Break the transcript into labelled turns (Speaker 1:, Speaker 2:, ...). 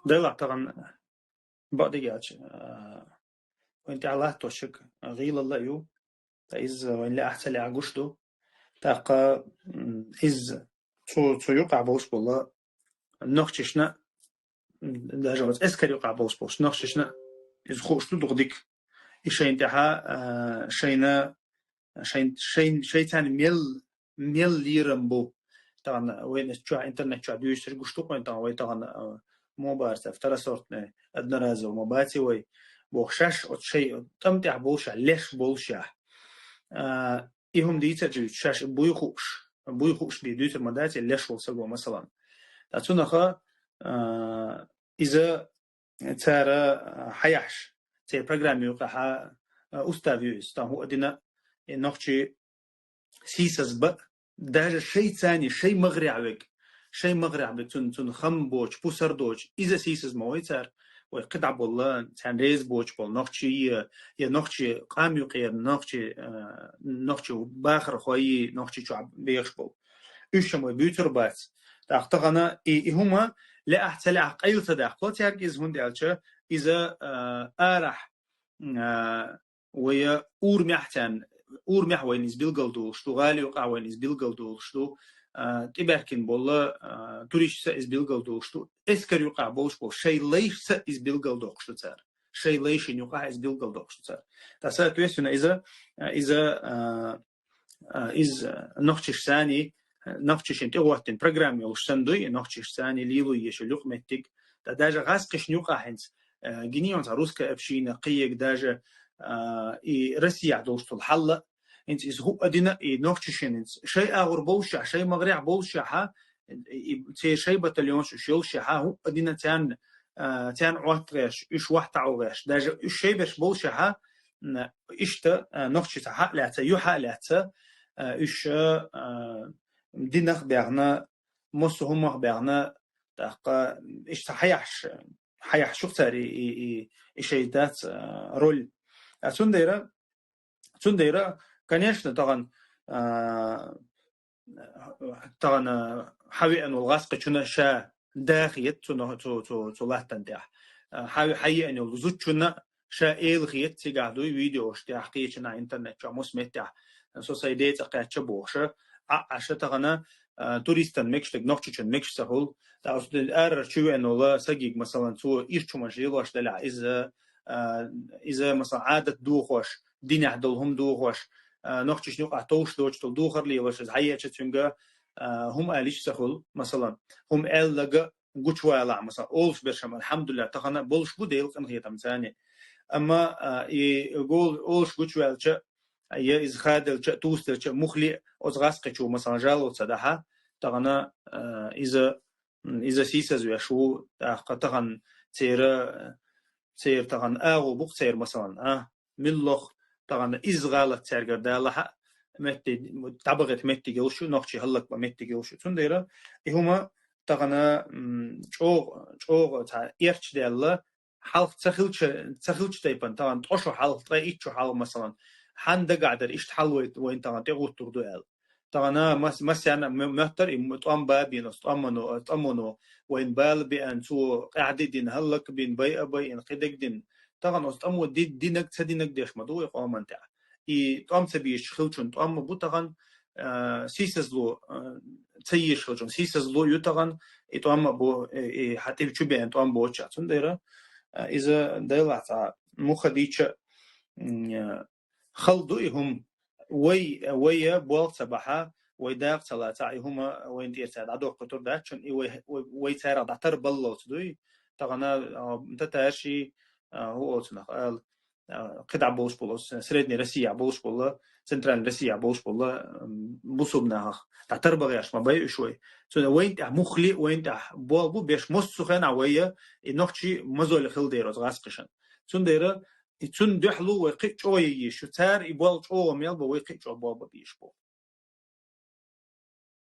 Speaker 1: دلع طبعا بعد جالش وانت على توشك غيل الله يو تايز وين لا أحسن لعجوشتو تاقا إز تو يقع بوش بالله نخششنا داجوز اسكر يقع بوش نخششنا إز خوشتو دغديك إشين تها شينا شين تاني ميل ليرم بو طبعا وين تشوع انترنت تشوع بيوش رجوشتو وين طبعا مو بعرف افترى صورت أدنى رازو مباتي وي بوخشاش أو شيء تمتع بوشة ليش بوشة إيهم ديتا جو شاش بويخوش بيدوت المدات ليش وصلوا مثلا تاتونا إذا ترى حيحش تي برنامج يوقع أستاذيوس تاهو أدينا نحكي سيسس بق ده شيء ثاني شيء مغري تون خم بوش بوسر دوش إذا سيسس مويتر وقطع بالله تان ريز بوش بول نحكي قام يقير نحكي باخر خوي نحكي شو بيخش بول إيش مو بيوتر بات تأخذنا هما لا أحتل عقيل تداخل تركز هندي على إذا أرح ويا أور محوين إزبيل قلدو شتو غالي وقعوين إزبيل قلدو شتو تباركين بالله توريش إزبيل قلدو شتو إسكر يقع بوش بول شيء ليش إزبيل قلدو شتو تار شيء ليش يقع إزبيل قلدو شتو تار تسأل كويسنا إذا نختش ثاني نختش انت وقتين برنامج وشتندوي نختش ثاني ليلو يشلوق متك داجا غاسقش نيوقع هنس جنيون روسكا أبشينا قيق داجا رسيع دوست الحلة انت إذا هو أدينا نختش هنس شيء أغر بوشع شيء مغرع بوشع شيء بطليون شو شيء هو أدينا تان عواتغش إيش واحد عوغش داجا الشيء بش بوشع إشتا نختش حق لا يحق لا إيش دينخ بيعنا هم بيعنا تاقا إيش تحيحش شو تاري إشيدات رول تنديرة كان يشنا طبعا حاوي أن الغاسق شنا شا داخيت تو لاتن داح حاوي أن الزوج شنا شا إلغيت تيجادوي فيديو اشتياقي شنا إنترنت شا مسمتع سوسايديت أقعد بوشة عشان تغنى توريستان ميكش نقطشن ميكش سهول تعرف الأر شو إنه لا سجيج مثلا تو إيش مجيل واش دلع إذا مثلا عادة دوخوش دين عدلهم دوخوش نقطش نقع توش دوش دوخر لي واش هيا تشتنجا هم قاليش سهول مثلا هم قال لقى قوش ولا مثلا أولش برشم الحمد لله تغنى بولش بديل كان هي تمثاني أما يقول أولش قوش ولا يا إذا خادل توستر مخلي أزغاسق شو مثلا جالو صدها تغنى إذا سيسز وشو تغن سير تغن أغو بق سير مثلا ملخ تغن إزغالة ترجع دالها متى تبغت متى جوشو نقشي هلك بمتى جوشو تنديرة هما تغنى شو تا إيرش دالله حلق تخلش تيبان تغن تقشو حلق تريتشو حلق مثلا حند قاعدر إيش تحلوت وين تغن تغوت تردوال تغنا مثلا مهتر مطعم بابين أطمنو وين بال بأن تو قاعدين هلك بين بي إن قدك دين تغن أطمو دينك تدينك ديش مدو يقام أنت طعم تبيش خلشون طعم بو تغن سيسزلو تيش خلشون سيسزلو يتغن طعم بو حتى بتشبه أن طعم بو تشاتون ديرا إذا دلعت مخديش خلدوهم ويا بوال سبحة ويداق ثلاثة هما وين ديرتاد عدو قطر داتشن ويتارا داتر بالله تدوي تغنى تتاشي هو قال قطع بوش بولس سريدني رسيع بوش بولا سنترال رسيع بوش بولا بوصبناها داتر بغياش ما بيو شوي وين مخلي وين بوال بو بيش مصخن عوية نقشي مزول خل ديروز غاسقشن ديرا تون دحلو وقيت شوي شتار يبغى شو ميل بوقيت شو بابا بيشبو